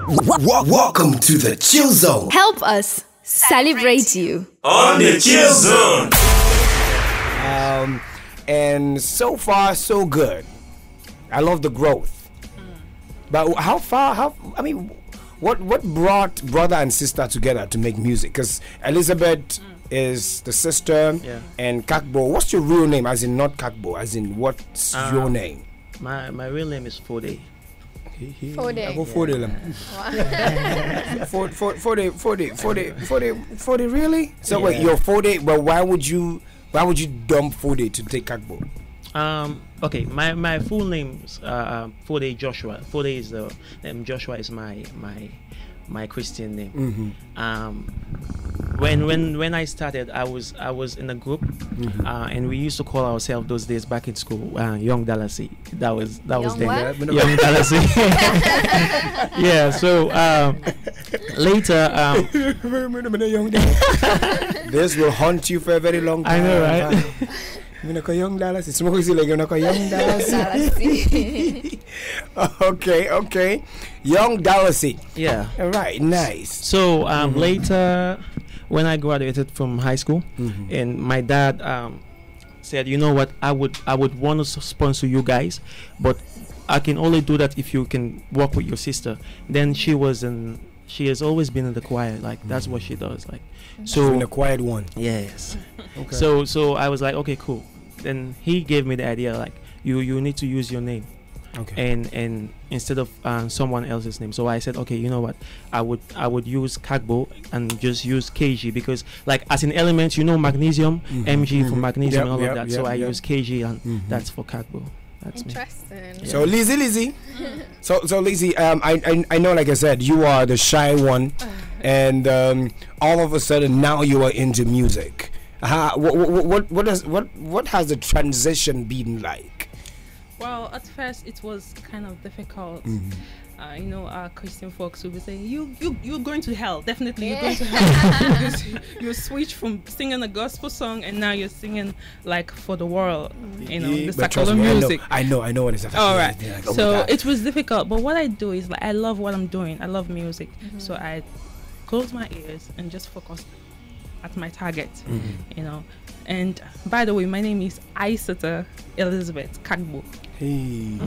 Welcome to the Chill Zone. Help us celebrate you on the Chill Zone. And so far, so good. I love the growth. But what brought brother and sister together to make music? Because Elizabeth is the sister, and Kakbo. What's your real name? As in not Kakbo, as in what's your name? My real name is Fode. Fode. I go Fode. Fode, really? So wait, you're Fode, but why would you dump Fode to take Kakbo? Okay, my full name's Fode Joshua. Fode is the Joshua is my Christian name. When I started, I was in a group, and we used to call ourselves those days back in school Kg&Lizzy. That was then Kg&Lizzy. Yeah. So later, this will haunt you for a very long time. I know, right? Kg&Lizzy. Smoke is like Kg&Lizzy. Okay. Kg&Lizzy. Yeah. All right. Nice. So later, when I graduated from high school, and my dad said, you know what, I would want to sponsor you guys, but I can only do that if you can work with your sister. Then she has always been in the choir, like that's what she does, like. So in the quiet one. Yes. Okay. So I was like, okay, cool. Then he gave me the idea, like you need to use your name. Okay. And instead of someone else's name, so I said, okay, you know what, I would use Kakbo and just use KG, because like as in elements, magnesium, Mg for magnesium, and all of that. So I use KG, and that's for Kakbo. That's interesting. Me. So Lizzy. So Lizzy, I know, like I said, you are the shy one, and all of a sudden now you are into music. What has the transition been like? Well, at first it was kind of difficult. Our Christian folks will be saying, you're going to hell. Definitely you're going to hell. Because you switch from singing a gospel song and now you're singing like for the world, the secular music. I know what it's about. All right. Like, so it was difficult, but what I do is like I love what I'm doing. I love music. So I close my ears and just focus at my target, And by the way, my name is Kg&Elizzy Kakbo. Hey.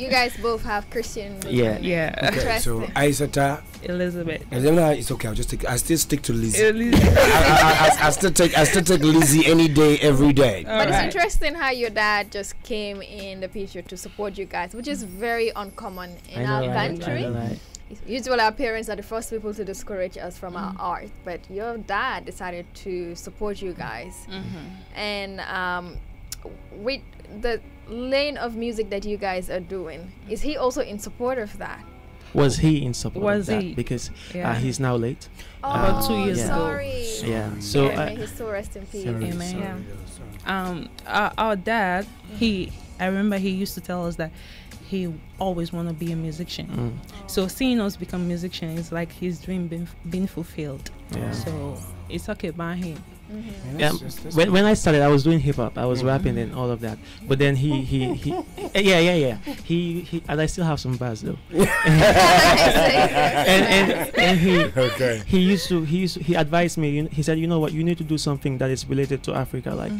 You guys both have Christian. Yeah. Okay, so Elizabeth. And then it's okay. I still stick to Lizzy. I still take Lizzy any day, every day. But it's interesting how your dad just came in the picture to support you guys, which is very uncommon in our country. Right. Usually our parents are the first people to discourage us from our art, but your dad decided to support you guys. And with the lane of music that you guys are doing, is he also in support of that? Was he in support of that? He? Because he's now late. About 2 years ago. Sorry. Yeah. So may his soul rest in peace. Amen. Our dad, I remember he used to tell us that he always want to be a musician. So seeing us become musicians is like his dream being fulfilled. So it's okay by him. When I started, I was doing hip hop. I was rapping and all of that. But then he and I still have some bars though. and he advised me. He said, you know what, you need to do something that is related to Africa, like.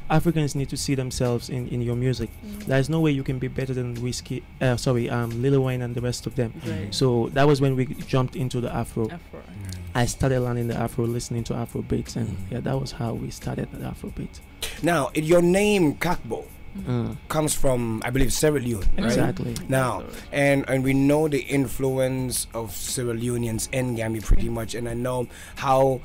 Africans need to see themselves in your music. There's no way you can be better than Lil Wayne and the rest of them. So that was when we jumped into the Afro. I started learning the Afro, listening to Afro beats, and that was how we started the Afro beat. Now, your name Kakbo comes from, I believe, Sierra Leone, right? Exactly. Now, and we know the influence of Sierra Leoneans in Gambia pretty much, and I know how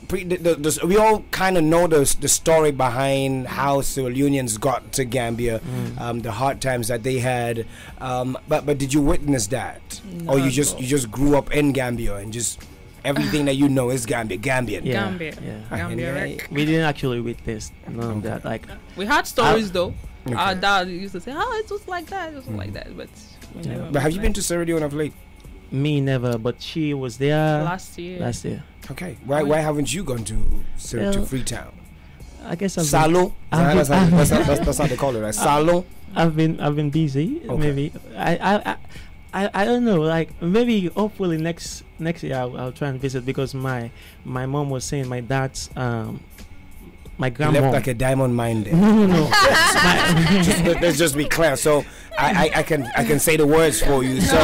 we all kind of know the story behind how Sierra Leoneans got to Gambia, the hard times that they had. But did you witness that, or you just grew up in Gambia and just everything that you know is Gambian? Gambia. We didn't actually witness none of that. Like we had stories though. Our dad used to say, it was like that, but But have you been to Sierra Leone of late? Me never, but she was there last year. Okay, why haven't you gone to Freetown? I guess Salon. That's how they call it, right? Salon. I've been busy. Okay. Maybe I don't know. Like maybe hopefully next year I'll try and visit because my mom was saying my dad's my You grandma left like a diamond mine there. no. Let's just be clear. So I can say the words for you. So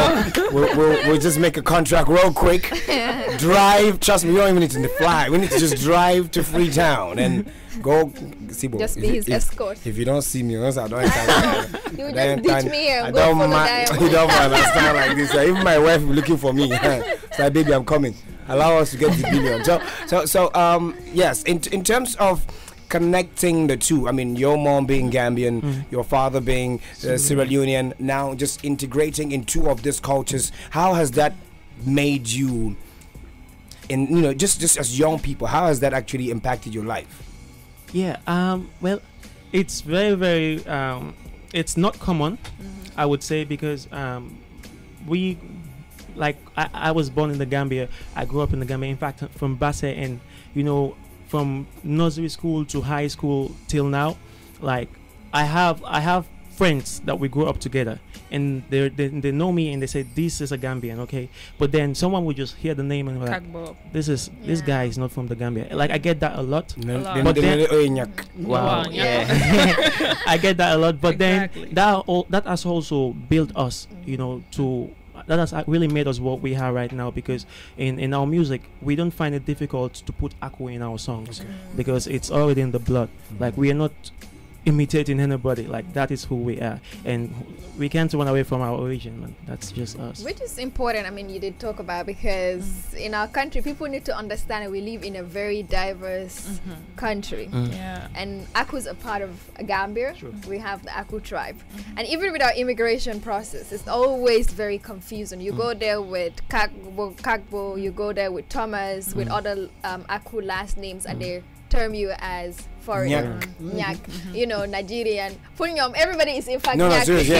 we'll just make a contract real quick. Drive. Trust me, we don't even need to fly. We need to just drive to Freetown and go. Just be his escort. If you don't see me, I don't. You just ditch me here I and go for the don't diamond. You don't understand like this. Even my wife will be looking for me. So baby, I'm coming. Allow us to get the billion. So yes, in terms of connecting the two, I mean, your mom being Gambian, your father being Sierra Leonean, now just integrating in two of these cultures, how has that made you, just as young people, how has that actually impacted your life? Yeah. Well, it's very very. It's not common, I would say, because we, like, I was born in the Gambia. I grew up in the Gambia. In fact, from Basse, and from nursery school to high school till now, like I have friends that we grew up together, and they know me and they say this is a Gambian, okay. But then someone would just hear the name and be like, this guy is not from the Gambia. Like I get that a lot. But then, wow, yeah, I get that a lot. But Exactly. then that has also built us, that has really made us what we are right now, because in our music we don't find it difficult to put Aku in our songs, because it's already in the blood. Like we are not imitating anybody. Like that is who we are, and we can't run away from our origin, man. That's just us. Which is important. I mean, you did talk about, because in our country people need to understand that we live in a very diverse country. Yeah. And Aku's a part of Gambia. Sure. We have the Aku tribe. And even with our immigration process, it's always very confusing. You go there with Kagbo, you go there with Thomas, with other Aku last names, and they term you as foreign, Nyak, Nigerian, Punyom. Everybody is in fact Nyak. Seriously,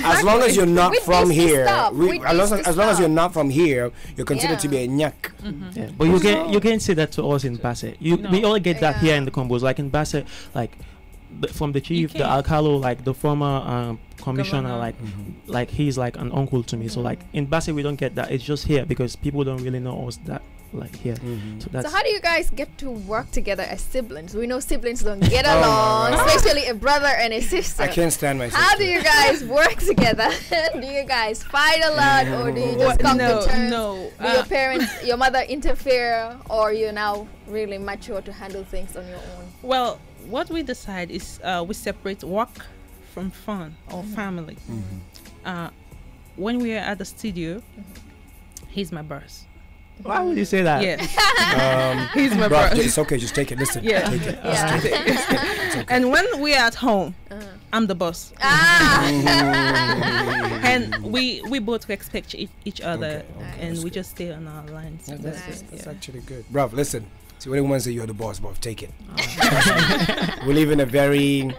as long as you're not from here, as long as you're not from here, you're considered to be a Nyak. Yeah. But you can say that to us in Basse. We all get that here in the combos. Like in Basse, like from the chief, the Alcalo, like the former commissioner, like he's like an uncle to me. So like in Basse we don't get that. It's just here because people don't really know us that like here. So how do you guys get to work together as siblings? We know siblings don't get along, especially a brother and a sister. I can't stand my sister. How do you guys work together? Do you guys fight a lot, or do you just come to terms? No. Do your parents, your mother interfere, or you're now really mature to handle things on your own? Well, what we decide is we separate work from fun or family. When we are at the studio, he's my boss. Why would you say that? Yeah. He's my boss. It's okay, just take it. Listen, Yeah. take it. Yeah. Take it. It's okay. And when we are at home, I'm the boss. And we both respect each other, and we just stay on our lines. That's actually good. Bruv, listen. See, when anyone say you're the boss, bruv, take it. We live in a very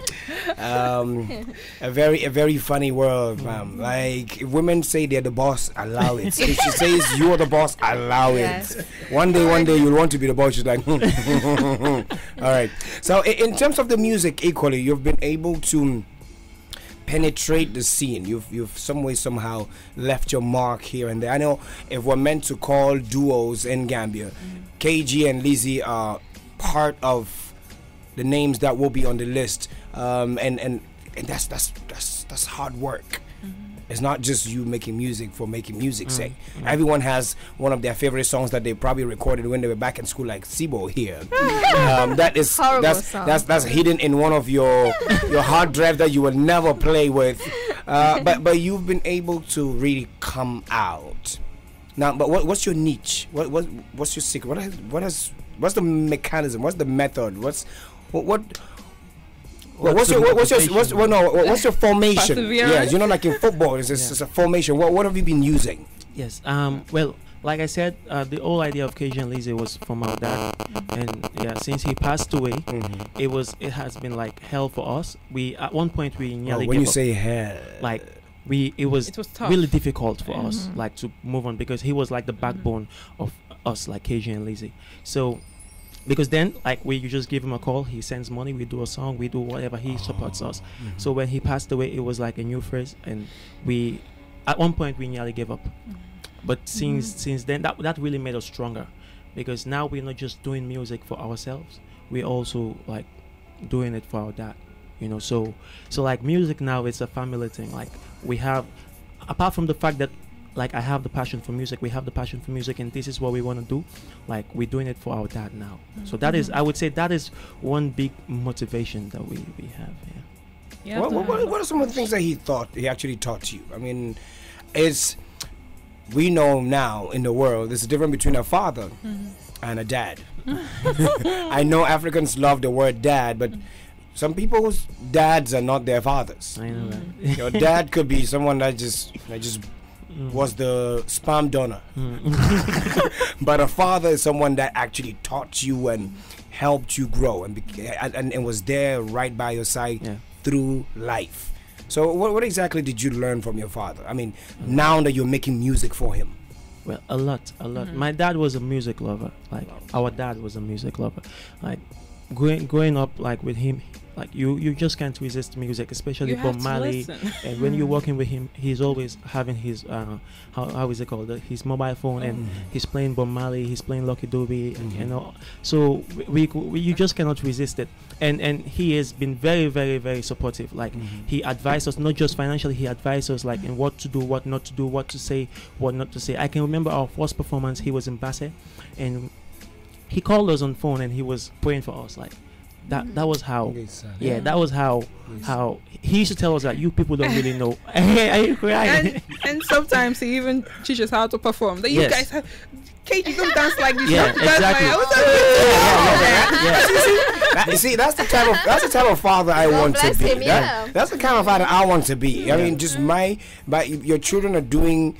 funny world, fam. Like, if women say they're the boss, allow it. If she says you're the boss, allow it. One day you'll want to be the boss. She's like, all right. So in terms of the music, equally, you've been able to penetrate the scene. You've some way somehow left your mark here and there. I know if we're meant to call duos in Gambia, Kg&Lizzy are part of the names that will be on the list, and that's hard work. It's not just you making music for making music's sake. Everyone has one of their favorite songs that they probably recorded when they were back in school, like Sibo here. That's hidden in one of your hard drive that you will never play with. But you've been able to really come out. Now, but what's your niche? What's your secret? What's the mechanism? What's the method? What's your formation? Yeah, like in football, it's a formation. What have you been using? Yes. Well, like I said, the whole idea of Kg&Lizzy was from our dad, and since he passed away, it has been like hell for us. We at one point we nearly when gave you up. say hell, like it was tough. really difficult for us, like to move on, because he was like the backbone of us, like Kg&Lizzy. So because then, like, you just give him a call, he sends money, we do a song, we do whatever, he supports us. So when he passed away, it was like a new phase, and we at one point we nearly gave up, but since then that really made us stronger, because now we're not just doing music for ourselves, we're also like doing it for our dad, you know. So like music now, it's a family thing. Like we have, apart from the fact that like I have the passion for music, we have the passion for music, and this is what we want to do. Like we're doing it for our dad now. So that is, I would say, that is one big motivation that we have. Yeah. What are some of the things that he actually taught you? I mean, we know now in the world there's a difference between a father and a dad. I know Africans love the word dad, but some people's dads are not their fathers. I know that. Your dad could be someone that just was the sperm donor. But a father is someone that actually taught you and helped you grow and was there right by your side through life. So what exactly did you learn from your father? I mean, now that you're making music for him. Well, a lot. My dad was a music lover. Like our dad was a music lover. Like growing up like with him, like you just can't resist music, especially Bob Marley. And when you're working with him, he's always having his how is it called, his mobile phone, and he's playing Bob Marley, he's playing Lucky Dube, and you know. So we you just cannot resist it. And he has been very, very, very supportive. Like he advised us, not just financially, he advised us like in what to do, what not to do, what to say, what not to say. I can remember our first performance. He was in Basse, and he called us on phone, and he was praying for us. Like that was how that was how he used to tell us that you people don't really know. Hey, are you crying? And sometimes he even teaches how to perform. That you guys have KG, don't dance like this. Yeah, exactly. You see, that's the type of father I want to be. That's the kind of father I want to be. I mean, just your children are doing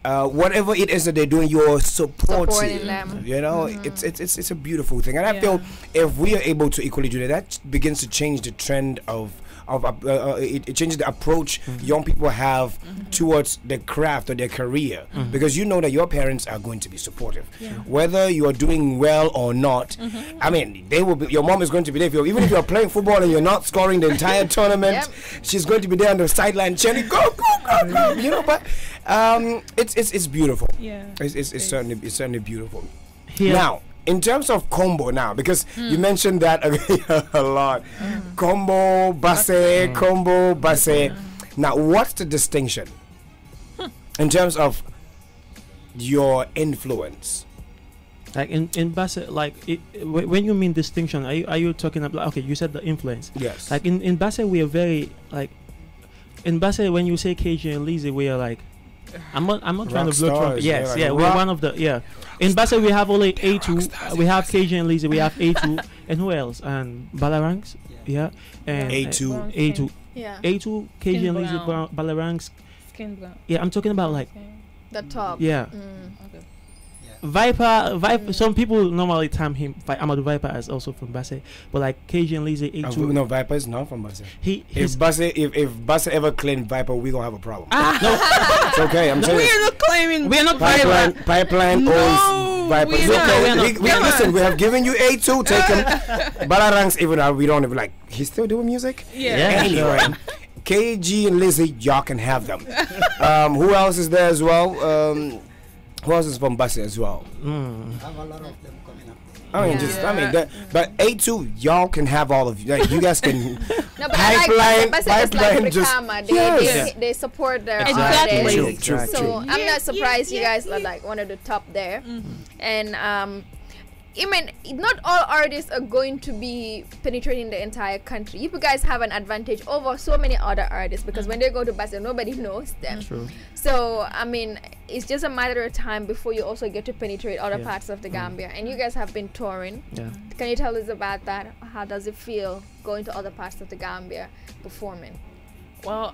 whatever it is that they're doing, you're supporting them. You know, it's a beautiful thing, and I feel if we are able to equally do that begins to change the trend of it changes the approach young people have towards their craft or their career, because you know that your parents are going to be supportive, whether you are doing well or not. I mean, they will be. Your mom is going to be there. Even if you're playing football and you're not scoring the entire tournament, she's going to be there on the sideline cheering, go. You know, but it's beautiful. It's certainly beautiful. Now, in terms of combo now, because you mentioned that a lot, combo, basse. Now, what's the distinction in terms of your influence? Like in basse, like when you mean distinction, are you talking about? Okay, you said the influence. Yes. Like in basse, we are very like in basse. When you say Kg&Lizzy, we are like. I'm not trying to blow trumpet. Yes, we're one of the In Basse we have only A2, we have Kg&Lizzy, we have A2, and who else? And Balarangs, and A2, A2, Kg&Lizzy, Balarangs. Skin brown. Yeah, I'm talking about like the top. Yeah. Okay. Viper. Some people normally term him Amadou Viper as also from Basse, but like Kg&Lizzy, A2. No, Viper is not from Basse. If Basse ever claimed Viper, we gonna have a problem. No, it's okay. I'm saying we are not claiming. We are not Pipeline owns Viper. Listen, we have given you A2. Take him. Balarangs, even we don't even like. He's still doing music. Anyway. Kg&Lizzy, y'all can have them. Who else is there as well? Who else is from Basse as well? I have a lot of them coming up. But A2, y'all can have all of you. Like, you guys can. No, but Pipeline is like they support their artists. True. So I'm not surprised you guys are like one of the top there. And I mean, not all artists are going to be penetrating the entire country. You guys have an advantage over so many other artists, because when they go to Basse, nobody knows them. True. So, I mean, it's just a matter of time before you also get to penetrate other parts of the Gambia. And you guys have been touring. Can you tell us about that? How does it feel going to other parts of the Gambia performing? Well,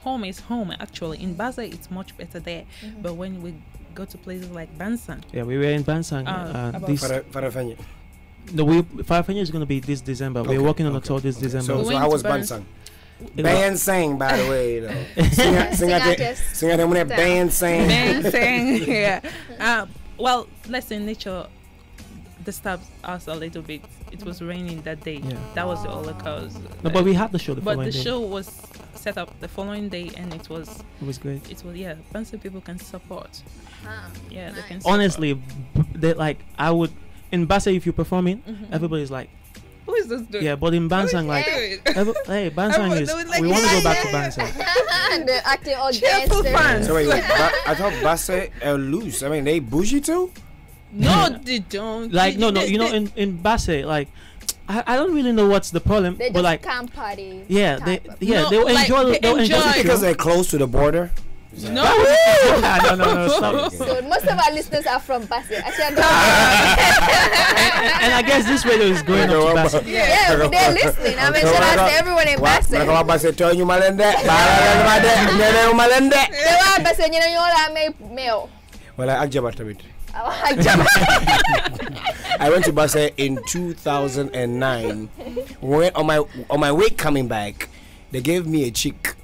home is home, actually. In Basse, it's much better there. But when we go to places like Bansang. Yeah, we were in Bansang. Farafenni. No, Farafenni is going to be this December. We're working on a tour this December. So how was Bansang? Bansang, by the way, though. Sing Bansang. Yeah. Well, let's say nature. disturbed us a little bit. It was raining that day. Yeah. That was the only cause. No, but we had the show the But following the day. show was set up the following day, and it was great. Fancy people can support. Yeah, they can. Honestly, they like I would in Basse if you're performing, everybody's like, Who is this dude? yeah, but in Bansang like, hey, Bansang is Like, we want to go back to Bansang. They're acting all Cheerful gangster. fans. So wait, I thought Basse loose. I mean, they bougie too. No, they don't. Like no, you know, in Basse like. I don't really know what's the problem, They but just like, camp party. yeah, type of- No, they'll like, enjoy, they they'll enjoy enjoy. the show. Because they're close to the border. No. no, stop. So most of our listeners are from Basse. Actually, I And I guess this radio is going up to Basse. don't yeah, but they're listening. I mean, shout out to everyone in Basse. Mereka apa Basse tell you malende, malende, nene malende. They want Basse, you know, you all are male. Well, I ajabat tabit. I went to Basse in 2009. When on my way coming back, they gave me a chick.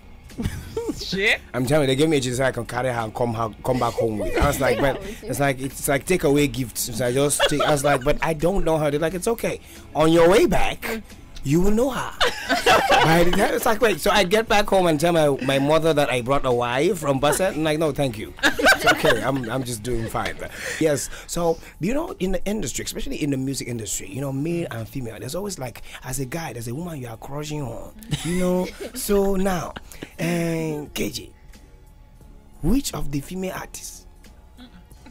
Shit. I'm telling you, they gave me a chick so I can carry her and come back home with. I was like, but it's like take away gifts. So I was like, but I don't know her. They're like, it's okay. On your way back, you will know her. Right? It's like, wait. So I get back home and tell my mother that I brought a wife from Basse. I'm like, no, thank you. It's okay. I'm just doing fine. But yes. So you know, in the industry, especially in the music industry, you know, male and female, there's always like, as a guy, there's a woman you are crushing on. You know. So now, KG, which of the female artists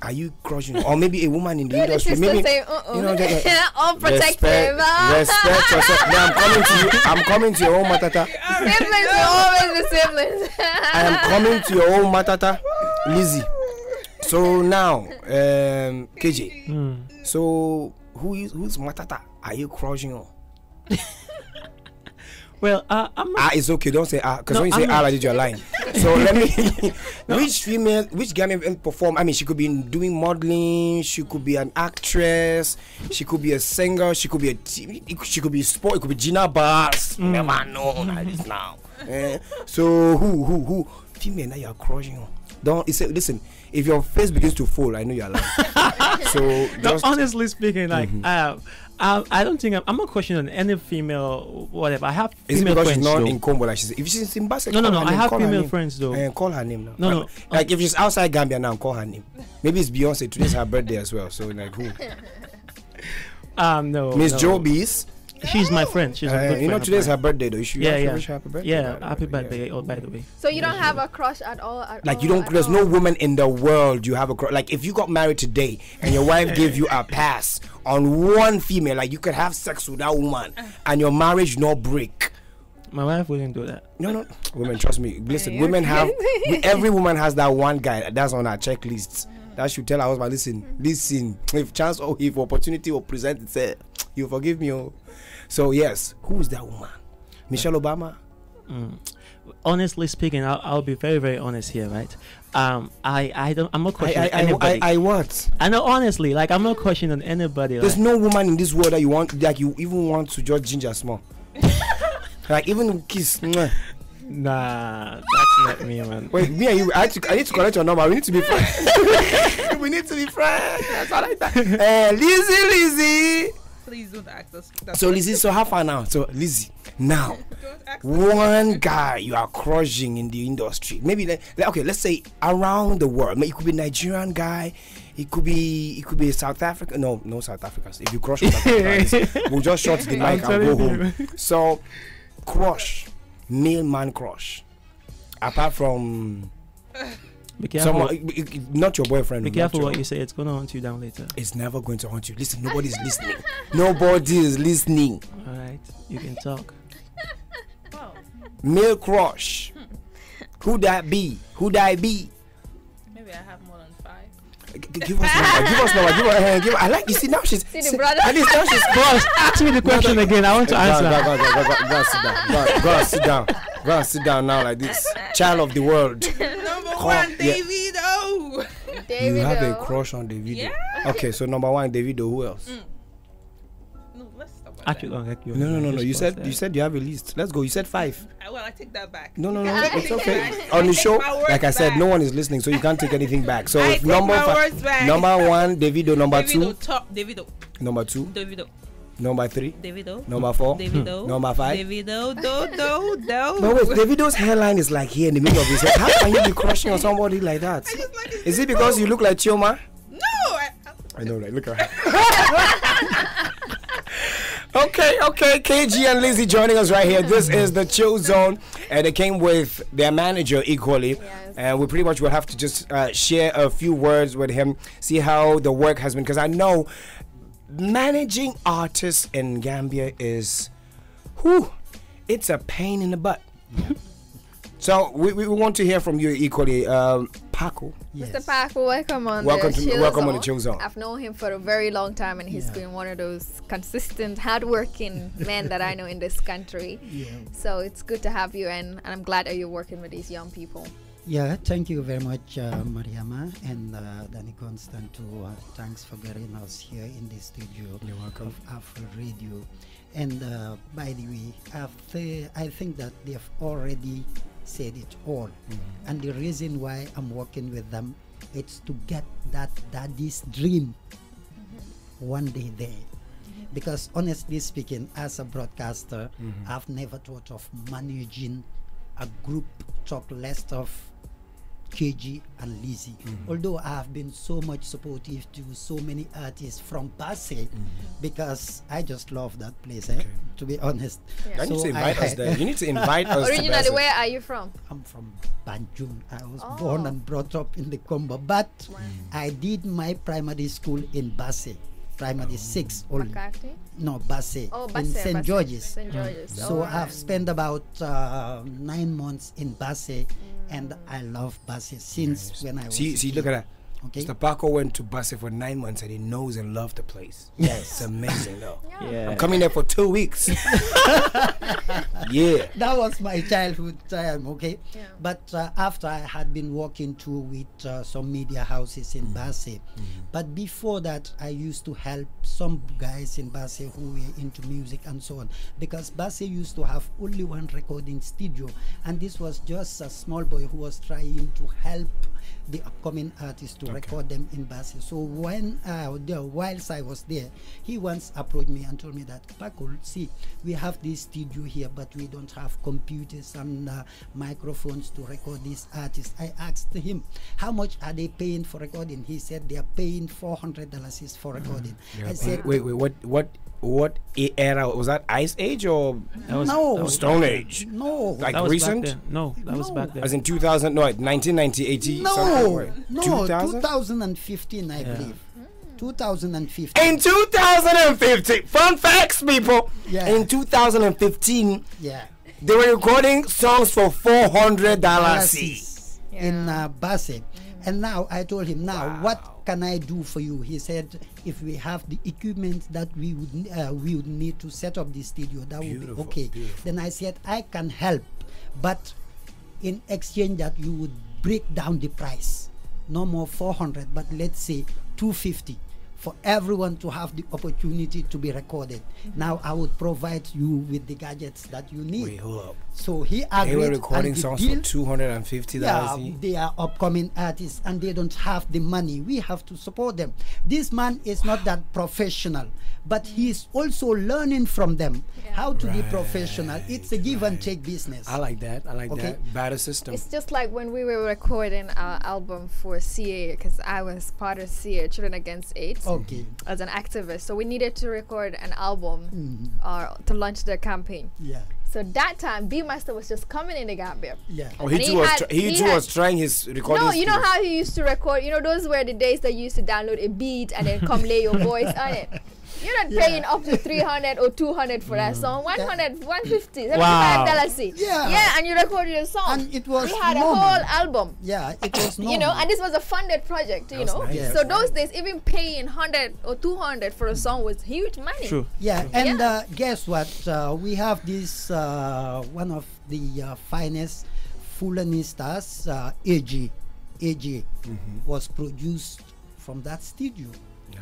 are you crushing on? Or maybe a woman in the industry? Maybe Say, you know, unprotective. Respect yourself. Now I'm coming to your own matata. Siblings will always be siblings. I am coming to your own matata, Lizzy. So now, KJ. So who's matata are you crushing on? Well, I'm not, It's okay. Don't say because No, when you say I'm not. I did your line. So let me. Which Ghanaian perform? I mean, she could be doing modeling. She could be an actress. She could be a singer. She could be she could be sport. It could be Gina Bass. Never know like this now. So who female that you are crushing on? Don't listen. If your face begins to fall, I know you're lying. So no, just honestly speaking, like I don't think I'm not questioning any female whatever. I have is it female because friends she's not though. in Congo like she's if she's in Basse? No, call her I name, have call her female name. friends though. Call her name now. No. Like if she's outside Gambia now, call her name. Maybe it's Beyonce. Today's her birthday as well. So like who? No. Miss no. Jobies. She's my friend. She's a good You know friend of today's mine. her birthday though. You should Yeah. wish her happy birthday. Yeah, happy birthday. Oh, by the way. So you don't have a crush at all? Like you don't. There's no woman in the world you have a crush. Like if you got married today and your wife gave you a pass on one female, like you could have sex with that woman and your marriage no break. My wife wouldn't do that. No, women, trust me. Listen, women have. Every woman has that one guy that's on her checklist. That should tell her husband, listen. If chance or if opportunity will present itself, you forgive me. Oh. So yes, who is that woman? Michelle Obama. Honestly speaking, I'll be very, very honest here, right? I'm not questioning I anybody. what? I know honestly, like I'm not questioning anybody. There's Like, no woman in this world that you want, like you even want to just ginger small. Like even kiss. Mwah. nah, that's not me, man. Wait, me and you. I need to correct your number. We need to be friends. We need to be friends. That's all like that. Lizzy. Please don't act us. So Lizzy, so how far now? So Lizzy, now Don't act one guy you are crushing in the industry. Maybe okay, let's say around the world. It could be Nigerian guy. It could be South Africa. No South Africans. If you crush South Africans, we'll just shut the mic and go home. So crush, male man crush. Apart from Be careful. someone, not your boyfriend. Be not careful your- what you say. It's gonna hunt you down later. It's never going to haunt you. Listen, nobody's listening. Nobody is listening. All right, you can talk. Wow. Male crush. Who that be? Who that be? Maybe I have more than 5. Give us number. Give us number. Give. I like. You see now she's. See the brother? At least now she's. Boss, ask me the question again. I want to answer. Go and sit down. Go and sit down. Go and sit down now like this. Child of the world. Number Come, 1, yeah. Davido. David, You have a crush on Davido. Yeah. Okay, so number 1, Davido. Who else? No, let's stop. No. You said you have a list. Let's go. You said 5. Well, I take that back. No. It's okay. On the show, like I said, no one is listening, so you can't take anything back. So if number 1, Davido. Number 2, Davido. Number 2, Davido. Number 3, Davido. Number 4, Davido. Number 5. Davido. No, wait, Davido's hairline is like here in the middle of his head. How can you be crushing on somebody like that? Is it because you look like Chioma? No. I know, right? Look at her. Okay, Kg&Lizzy joining us right here. This is the Chill Zone, and they came with their manager equally. Yes. And we pretty much will have to just share a few words with him, see how the work has been, because I know managing artists in Gambia is, it's a pain in the butt. So we want to hear from you equally, Paco. Yes. Mr. Paco, welcome on Welcome the on the Chill Zone. I've known him for a very long time, and he's been one of those consistent, hardworking men that I know in this country. Yeah. So it's good to have you, and I'm glad that you're working with these young people. Yeah, thank you very much, Mariama and Danny Constant. Thanks for getting us here in the studio of Afro Radio. And by the way, I think that they've already said it all. And the reason why I'm working with them, it's to get that daddy's dream one day there. Because honestly speaking, as a broadcaster, I've never thought of managing a group, talk less of Kg&Lizzy. Although I have been so much supportive to so many artists from Basse, because I just love that place, to be honest. Yeah. You need to invite us there. You need to invite us. Originally, where are you from? I'm from Banjul. I was born and brought up in the Combo, but I did my primary school in Basse. Primary 6 only. McCarthy? No, Basse. Oh, in Basse, St. George's. St. George's. So I've spent about 9 months in Basse, and I love Basse since when I was. See, look at that. Okay. Mr. Paco went to Basse for 9 months and he knows and loves the place. Yes. It's amazing though. Yeah. I'm coming there for 2 weeks. Yeah. That was my childhood time, okay? Yeah. But after I had been working too with some media houses in Basse. But before that, I used to help some guys in Basse who were into music and so on. Because Basse used to have only one recording studio. And this was just a small boy who was trying to help the upcoming artists to record them in Basse. So when whilst I was there, he once approached me and told me that, Paco, see, we have this studio here, but we don't have computers and microphones to record these artists. I asked him, how much are they paying for recording? He said they are paying $400 for recording. I said, wait, what era was that? Ice Age or no, Stone Age? No, Like that was recent? back then. No, that was back then. As in 2000? No, 1990, 80. no, 2000? 2015, I believe. 2015. In 2015, fun facts, people. Yeah. In 2015, Yeah. they were recording songs for $400 in Basse. And now I told him, now what can I do for you? He said, if we have the equipment that we would need to set up the studio, that would be okay. Then I said, I can help, but in exchange that you would break down the price. No more 400, but let's say 250 for everyone to have the opportunity to be recorded. Now I would provide you with the gadgets that you need. Wait, hold up. So he agreed. They were recording and the songs deal, for $250. yeah, they are upcoming artists and they don't have the money. We have to support them. This man is not that professional, but he's also learning from them how to be professional. It's a give and take business. I like that. I like that. Better system. It's just like when we were recording our album for CA, because I was part of CA, Children Against AIDS, Okay. as an activist. So we needed to record an album to launch the campaign. Yeah. So that time, B Master was just coming in the Gambia. Yeah. Oh, And he he too had- was trying his recording. No, you know skills. how he used to record. You know, those were the days that you used to download a beat and then come lay your voice on it. You're not paying up to 300 or 200 for that song. 100, 150, $75. Yeah. And you recorded a song. And it was we had normal. a whole album. Yeah, it was normal. You know, and this was a funded project, you know. nice. Yeah. So those days, even paying 100 or 200 for a song was huge money. True. Yeah, and Yeah. guess what? We have this one of the finest Fulani stars, AG. AG was produced from that studio.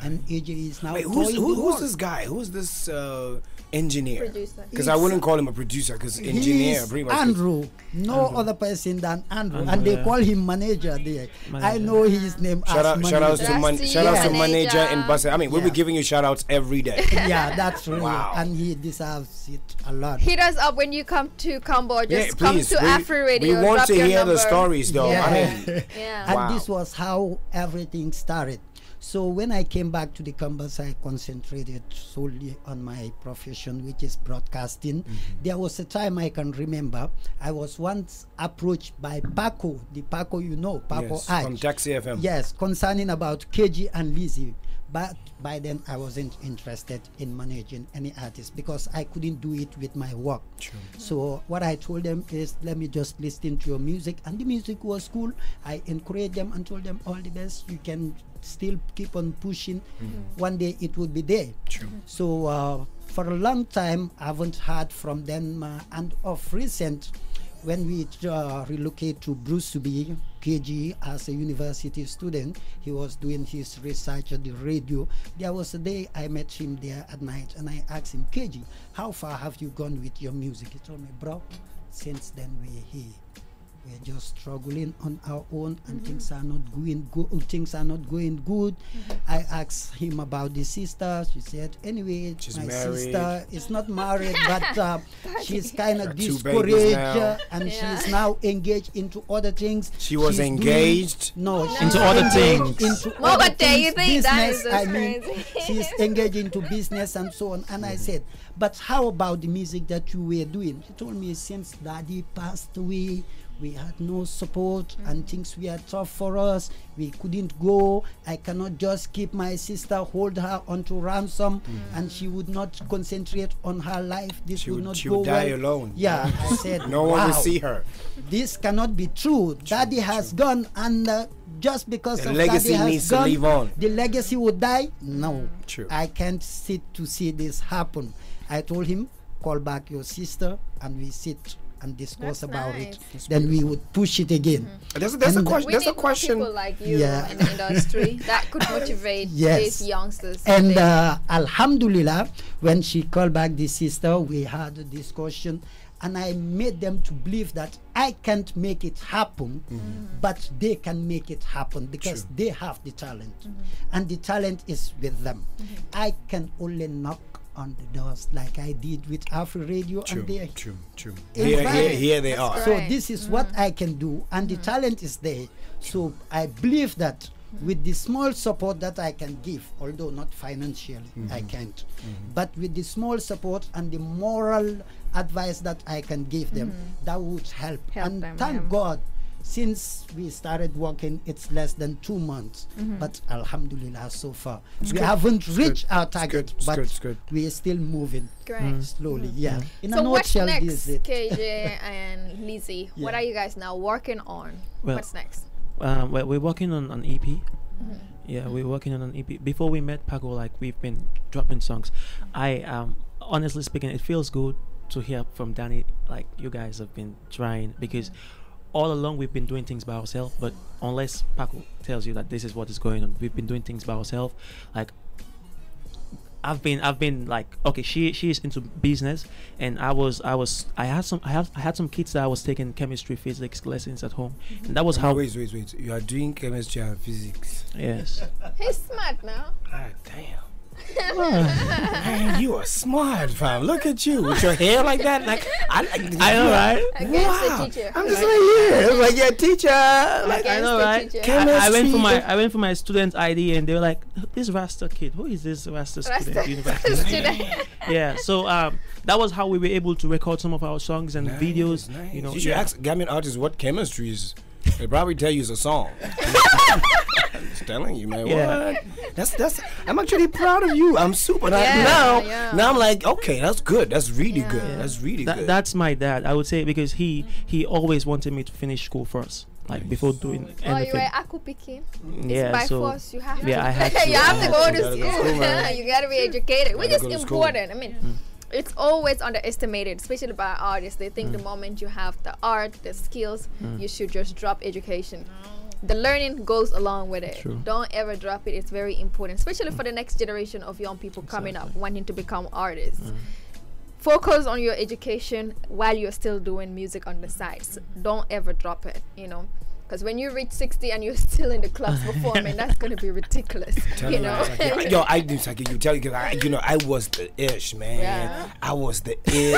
and AJ is now Wait, touring the who's world. this guy? Who's this engineer? Producer. Because I wouldn't call him a producer, because engineer He's pretty much. Andrew. No other person than Andrew, Andrew, and they yeah. call him manager there. I Manager. know his name. Shout as out, manager. shout out to Yeah. manager in Basse. I mean, we'll be Yeah. giving you shout outs every day. Yeah, that's real, Wow. and he deserves it a lot. Hit us up when you come to Cambodia. Yeah, Just come please. to Afro Radio. We want drop to your hear number. the stories, though. Yeah. I mean, Yeah. And Wow. this was how everything started. So when I came back to the campus, I concentrated solely on my profession, which is broadcasting. There was a time I can remember, I was once approached by Paco, the Paco you know, Paco yes, Aj. from Taxi FM. Yes, concerning about Kg&Lizzy. But by then I wasn't interested in managing any artist because I couldn't do it with my work. True. So what I told them is, let me just listen to your music, and the music was cool. I encouraged them and told them all the best. You can still keep on pushing. One day it would be there. True. So for a long time I haven't heard from them, and of recent, when we relocate to Bruceby, KG, as a university student, he was doing his research at the radio. There was a day I met him there at night, and I asked him, KG, how far have you gone with your music? He told me, bro, since then we're here. We're just struggling on our own, and things are not going good. Things are not going good. I asked him about the sister. She said, anyway, She's my married. sister is not married, but she's kind of Got 2 babies discouraged, now. and Yeah. she's now engaged into other things. She was She's doing- engaged. No, she's Into other engaged things. into Well, other but do you things, think that business, is just I mean, crazy? she's engaged into business and so on. And I said, but how about the music that you were doing? He told me, since daddy passed away, we had no support and things were tough for us. We couldn't go. I cannot just keep my sister, hold her onto ransom, and she would not concentrate on her life. This She would would, not she go would die well. alone. Yeah, I said, No one wow, will see her. this cannot be true. Daddy has gone, and just because The of legacy Daddy has needs to gone, live on. the legacy would die. No, True. I can't sit to see this happen. I told him, call back your sister, and we sit and discuss That's about nice. it. Then we would push it again. There's a And- question. We There's need a question. more people like you Yeah. in the industry that could motivate Yes. these youngsters. And today. Alhamdulillah, when she called back the sister, we had a discussion, and I made them to believe that I can't make it happen, but they can make it happen because they have the talent, and the talent is with them. I can only knock on the doors like I did with Afro Radio, True, and they true, true. Invite- Here they That's are. correct. so this is what I can do, and the talent is there. So I believe that with the small support that I can give, although not financially, I can't, but with the small support and the moral advice that I can give them, that would help. Help And them, thank yeah. God, since we started working, it's less than 2 months, but Alhamdulillah, so far we haven't reached our target, good, it's but good, it's good. we are still moving Great. slowly. Yeah. In a So what's nutshell, next, this is it. KJ and Lizzy? What Yeah. are you guys now working on? Well, What's next? Well, we're working on an EP. Yeah, we're working on an EP. Before we met Paco, like we've been dropping songs. I honestly speaking, it feels good to hear from Danny. Like you guys have been trying, because all along we've been doing things by ourselves. But unless Paco tells you that this is what is going on, we've been doing things by ourselves. Like I've been like, okay, she is into business, and I had some kids that I was taking chemistry, physics lessons at home, and that was how. Wait. You are doing chemistry and physics. Yes. He's smart now. Ah, damn. Man, you are smart, fam. Look at you with your hair like that. Like I know, right? Against Wow. the teacher. I'm just like, yeah, like your teacher. Like, Against know, the right? teacher. I went for Chemistry. I went for my student ID, and they were like, "This Rasta kid, who is this Rasta student?" Rasta University?" student. Yeah, so that was how we were able to record some of our songs and videos. Nice. You know, You should ask Gambian artists what chemistry is. They probably tell you it's a song. I'm just telling you, man. Yeah. What? That's. I'm actually proud of you. I'm super. Yeah, now, yeah. now I'm like, okay, that's good. That's really good. Yeah. That's really good. That's my dad. I would say, because he always wanted me to finish school first, like before doing Oh, you anything. were Aku picking. Yeah, By so force, you have yeah, to. I had to. you have to go to You gotta go to school. school, man. You gotta be educated, which Gotta is go to school. important. I mean, it's always underestimated, especially by artists. They think the moment you have the art, the skills, you should just drop education. the learning goes along with it. True. Don't ever drop it. It's very important, especially for the next generation of young people coming up wanting to become artists. Focus on your education while you're still doing music on the sides. Don't ever drop it, you know, because when you reach 60 and you're still in the clubs performing, that's going to be ridiculous, you know. Yo, I do like you tell you, cause I was the ish, man. Yeah. I was the ish,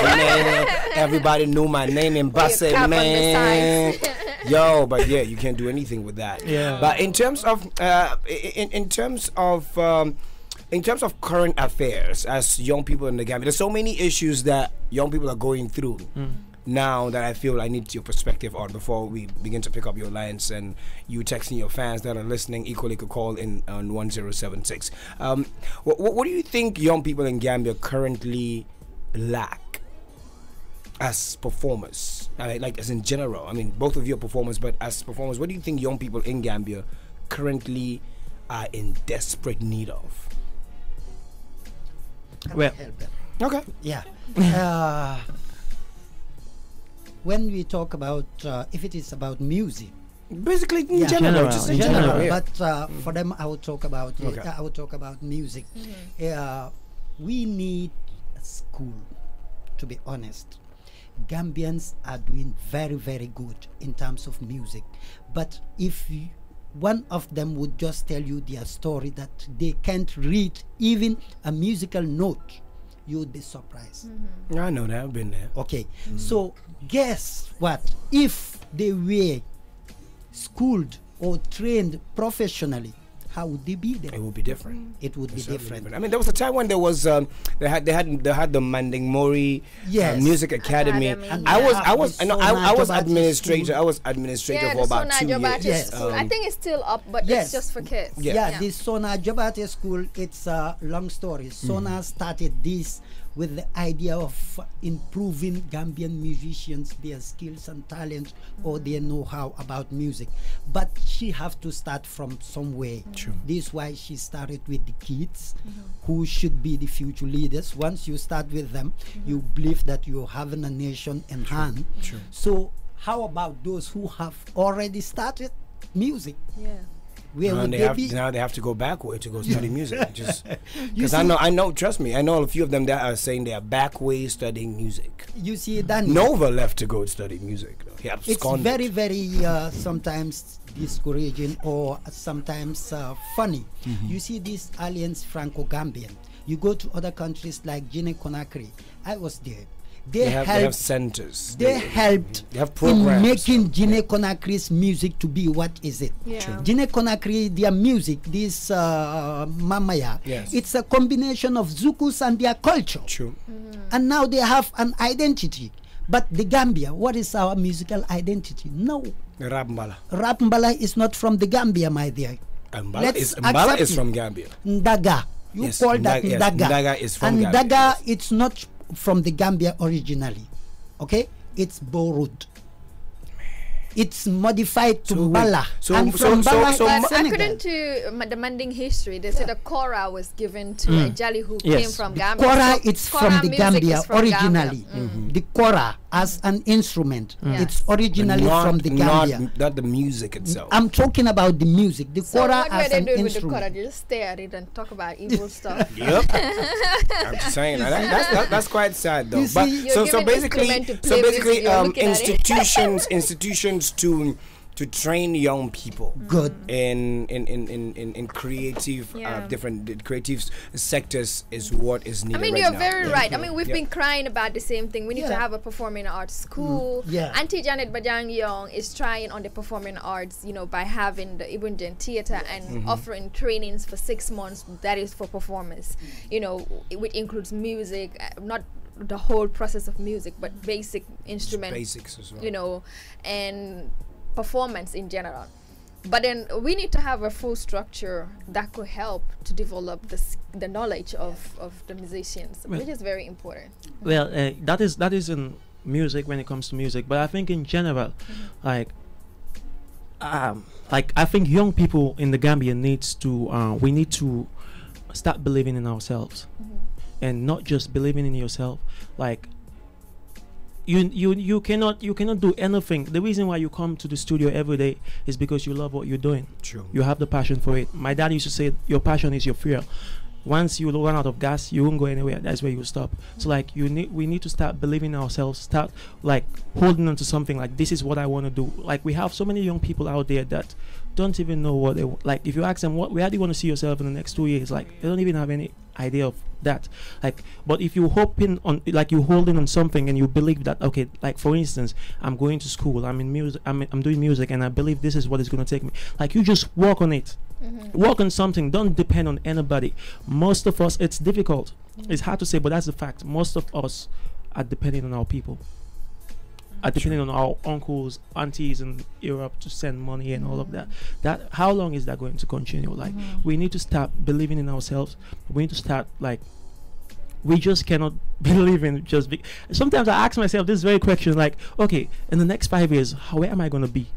man. Everybody knew my name in Basse, man. Yo, but yeah, you can't do anything with that. Yeah. But in terms of in terms of current affairs, as young people in the Gambia, there's so many issues that young people are going through now that I feel I need your perspective on before we begin to pick up your lines, and you texting your fans that are listening equally could call in on 1076. What do you think young people in Gambia currently lack as performers? Like as in general, I mean, both of you are performers, but as performers, what do you think young people in Gambia currently are in desperate need of? Well, Okay. Yeah. When we talk about, if it is about music, Basically, in Yeah. general, just in general. Yeah. but for them, I would talk about Okay. I would talk about music. We need a school. To be honest, Gambians are doing very, very good in terms of music. But if one of them would just tell you their story that they can't read even a musical note, you would be surprised. I know that. I've been there. Okay, so guess what? If they were schooled or trained professionally, how would they be there? It would be different. It would be Certainly different. I mean, there was a time when there was they had the Manding Mori Yes. Music Academy. Academy. I was Yeah. I was Sona Jobati administrator. School. I was administrator Yeah, for the about Sona 2 Jobati years. Yes. School. I think it's still up, but Yes. it's just for kids. Yeah, this Sona Jobati School, it's a long story. Sona started this with the idea of improving Gambian musicians, their skills and talent, or their know-how about music. But she have to start from somewhere. True. This is why she started with the kids, who should be the future leaders. Once you start with them, you believe that you're having a nation in hand. True. So how about those who have already started music? Yeah. Where Now would they they have be? now they have to go backward to go study music. Just You because see- I know. Trust me, I know a few of them that are saying they are back ways studying music. You see, that Nova left to go study music. He it's absconded. very, very sometimes discouraging or sometimes funny. You see this alliance Franco-Gambian. You go to other countries like Guinea-Conakry. I was there. They they have helped. centers. They helped they have in programs. making Guinea-Conakry's music to be what is it. Yeah. True. Guinea-Conakry, their music, this Mamaya, Yes. it's a combination of Zukus and their culture. True. And now they have an identity. But the Gambia, what is our musical identity? No. Rabmbala. Rap Mbala is not from the Gambia, my dear. Mbala is accept it. from Gambia. Ndaga. You Yes, call that Ndaga, yes, Ndaga. Ndaga is from and Gambia, Ndaga, yes. it's not from the Gambia originally. Okay? It's borrowed. It's modified to So wait, Mbala. so- and so- from so- Mbala so is Ma- Senegal. According to the Manding history, they said the Kora was given to a Jali who Yes. came from Gambia. Kora, So it's Kora from the music Gambia is from originally. Gambia. The Kora as an instrument, Yes. it's originally from the Gambia. Not the music itself. I'm talking about the music. The So Kora what were as they an doing with the instrument. Kora? They just stare at it and talk about evil stuff. Yep. I'm just saying that's quite sad though. You But see- You're giving instrument to play with, you're looking at it. institutions to train young people Good. in creative Yeah. different creative sectors is what is needed. I mean, right you're now. very Yeah. right. I mean, we've Yeah. been crying about the same thing. We need to Yeah. have a performing arts school. Yeah. Auntie Janet Bajang Young is trying on the performing arts, by having the Ibunjan theater and offering trainings for 6 months that is for performers, which includes music, not the whole process of music, but basic instrument, basics as well. and performance in general. But then we need to have a full structure that could help to develop the knowledge of the musicians, Well- which is very important. Well, that is in music when it comes to music, but I think in general, like I think young people in the Gambia we need to start believing in ourselves, and not just believing in yourself. Like you cannot do anything. The reason why you come to the studio every day is because you love what you're doing. True. You have the passion for it. My dad used to say, your passion is your fuel. Once you run out of gas, you won't go anywhere. That's where you stop. So like we need to start believing in ourselves, start like holding on to something like, this is what I want to do. Like we have so many young people out there that don't even know what they like. If you ask them where do you want to see yourself in the next 2 years, like they don't even have any idea of that. Like, but if you hoping on, like you holding on something and you believe that, okay, like for instance, I'm going to school, I'm in music, I'm doing music, and I believe this is what is going to take me. Like you just work on it. Work on something. Don't depend on anybody. Most of us, it's difficult. It's hard to say, but that's the fact. Most of us are depending on our people. Are depending on our uncles, aunties in Europe to send money and all of that. How long is that going to continue? Like we need to start believing in ourselves. We need to start like, we just cannot believe in just. Sometimes I ask myself this very question, like, okay, in the next 5 years, where am I going to be?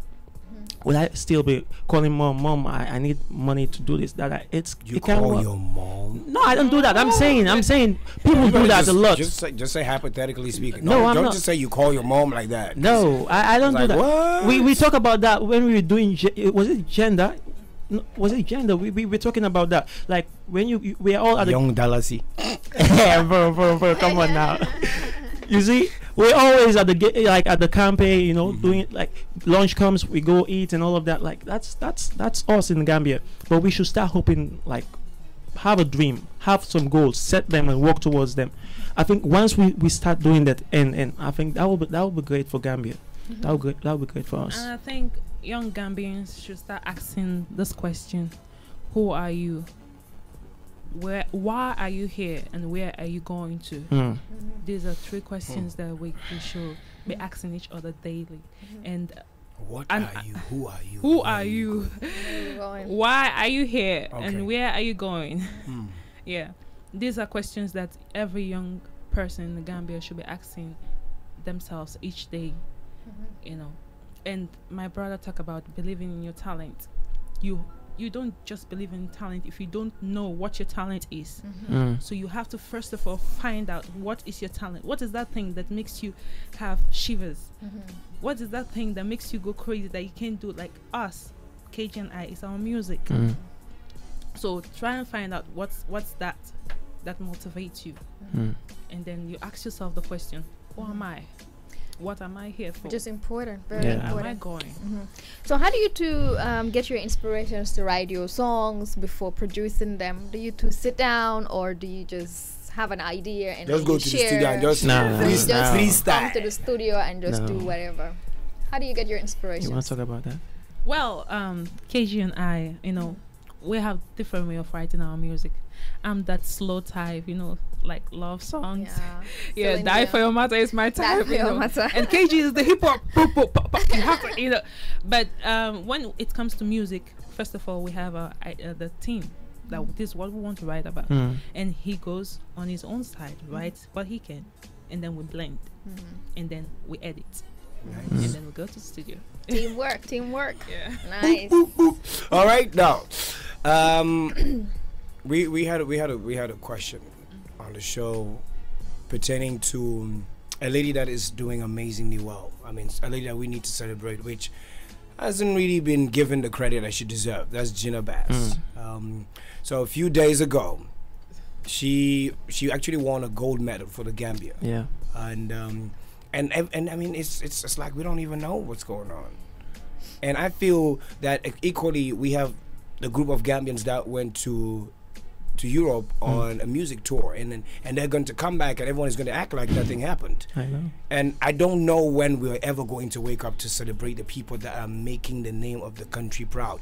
Will I still be calling mom, I need money to do this, that? You call your mom? No, I don't do that. I'm saying people do that a lot. Just say hypothetically speaking. No, I'm don't not. just say you call your mom like that. No, I don't do like, that. what? We talk about that when we were doing, was it gender? No, was it gender? We were talking about that. Like when we are all at Young Dallasy. bro, come on now. You see, we're always at the like at the campaign, doing it. Like lunch comes, we go eat and all of that. Like that's us in Gambia. But we should start hoping, like, have a dream, have some goals, set them and work towards them. I think once we start doing that, and I think that will be great for Gambia. That will be great for us. And I think young Gambians should start asking this question: who are you? Why are you here, and where are you going to? These are 3 questions that we should be asking each other daily. And what are you? Who are you? Who are you? Why are you here, Okay. and where are you going? Yeah, these are questions that every young person in the Gambia should be asking themselves each day. And my brother talked about believing in your talent. You don't just believe in talent if you don't know what your talent is. So you have to first of all find out what is your talent. What is that thing that makes you have shivers? What is that thing that makes you go crazy that you can't do? Like us, Kg&I, is our music. So try and find out what's that motivates you. And then you ask yourself the question, who am I? What am I here for? Which is important, very Where important. am I going? So how do you two get your inspirations to write your songs before producing them? Do you two sit down, or do you just have an idea and Just then go you to the share? studio and just Just freestyle. come to the studio and just do whatever. How do you get your inspiration? You want to talk about that? Well, KG&I, we have different way of writing our music. I'm that slow type, like love songs. Yeah, Die For Your Matter is my type. Die For Your Matter. And KG is the hip hop. You have to, But when it comes to music, first of all, we have the team that this is what we want to write about, and he goes on his own side, writes what he can, and then we blend, and then we edit, and then we go to the studio. Teamwork. Yeah. Nice. All right, now, we had a question on the show pertaining to a lady that is doing amazingly well. I mean, a lady that we need to celebrate, which hasn't really been given the credit that she deserves. That's Gina Bass. So a few days ago, she actually won a gold medal for the Gambia. Yeah. And I mean, it's like we don't even know what's going on. And I feel that equally we have the group of Gambians that went to Europe on a music tour, and they're going to come back and everyone is going to act like nothing happened. I know. And I don't know when we're ever going to wake up to celebrate the people that are making the name of the country proud,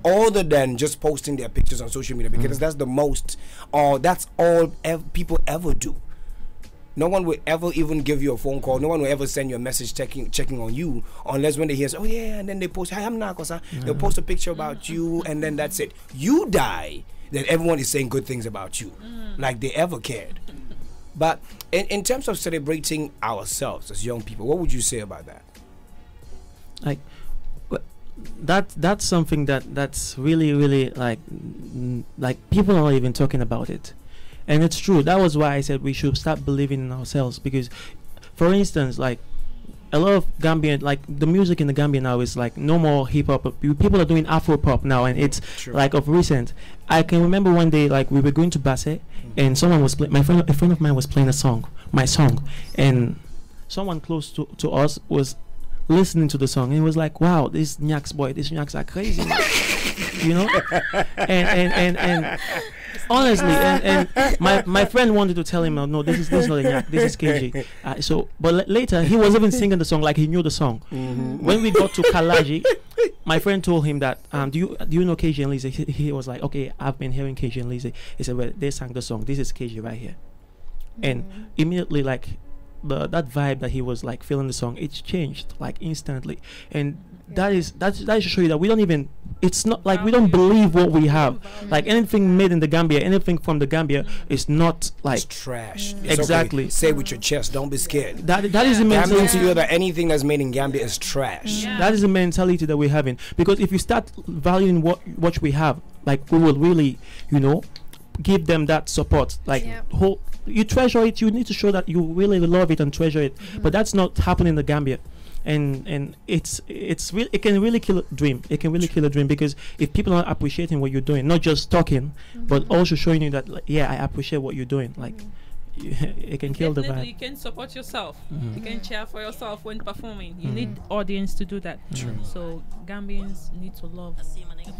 other than just posting their pictures on social media, because that's the most, or that's all people ever do. No one will ever even give you a phone call. No one will ever send you a message checking on you, unless when they hear, oh yeah, and then they post, hi, I'm Nakosa. They'll post a picture about you, and then that's it. You die, then everyone is saying good things about you, like they ever cared. But in terms of celebrating ourselves as young people, what would you say about that? Like, that's something that's really like people are not even talking about it. And it's true. That was why I said we should start believing in ourselves, because For instance, like a lot of Gambian, like the music in the Gambia now is like no more hip hop. People are doing Afro pop now, and it's like of recent. I can remember one day, like we were going to Basse, and someone was a friend of mine was playing my song, and someone close to us was listening to the song, and he was like, "Wow, these Nyaks are crazy," you know. And honestly, and my friend wanted to tell him, "No, this is not a Nyak, this is KG." But later he was even singing the song like he knew the song. When we got to Kalaji, my friend told him that, "Do you know Kg&Lizzy?" He was like, "Okay, I've been hearing Kg&Lizzy." He said, "Well, they sang the song. This is KG right here," and immediately like. That vibe that he was like feeling the song, it's changed like instantly, and that should show you that we don't even, it's not like we don't believe what we have. Like anything made in the Gambia, anything from the Gambia is not like it's trash. Exactly. Okay. Say it with your chest. Don't be scared. That is the mentality. Gambians feel that anything that's made in Gambia is trash. That is the mentality that we're having, because if you start valuing what we have, like we will really, give them that support. Like you treasure it. You need to show that you really love it and treasure it. But that's not happening in the Gambia, and it can really kill a dream. It can really kill a dream, because if people are appreciating what you're doing, not just talking, but also showing you that like, I appreciate what you're doing. Like it can kill the vibe. You can support yourself. You can cheer for yourself when performing. You need audience to do that. So Gambians need to love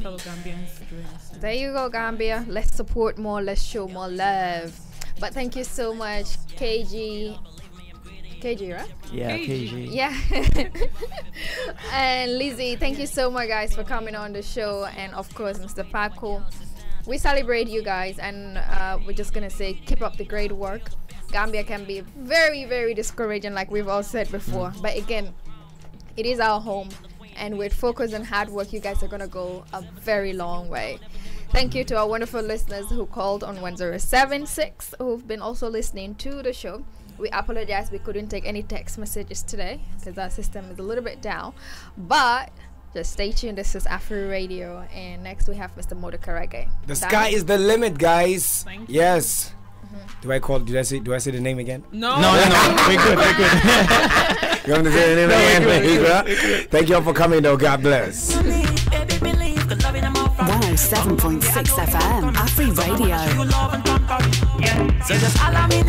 fellow Gambians doing this. There you go, Gambia. Let's support more. Let's show more love. But thank you so much, KG, right? Yeah, KG. Yeah. And Lizzy, thank you so much, guys, for coming on the show. And of course, Mr. Paco. We celebrate you guys, and we're just gonna say keep up the great work. Gambia can be very, very discouraging, like we've all said before. But again, it is our home, and with focus and hard work, you guys are gonna go a very long way. Thank you to our wonderful listeners who called on 1076, who've been also listening to the show. We apologize we couldn't take any text messages today because our system is a little bit down. But just stay tuned. This is Afro Radio, and next we have Mr. Modakarege. The sky is the limit, guys. Yes. Do I say the name again? No. We're good. You want to say the name again? Thank you all for coming, though. God bless. 107.6 FM, Afro Radio. So just allow me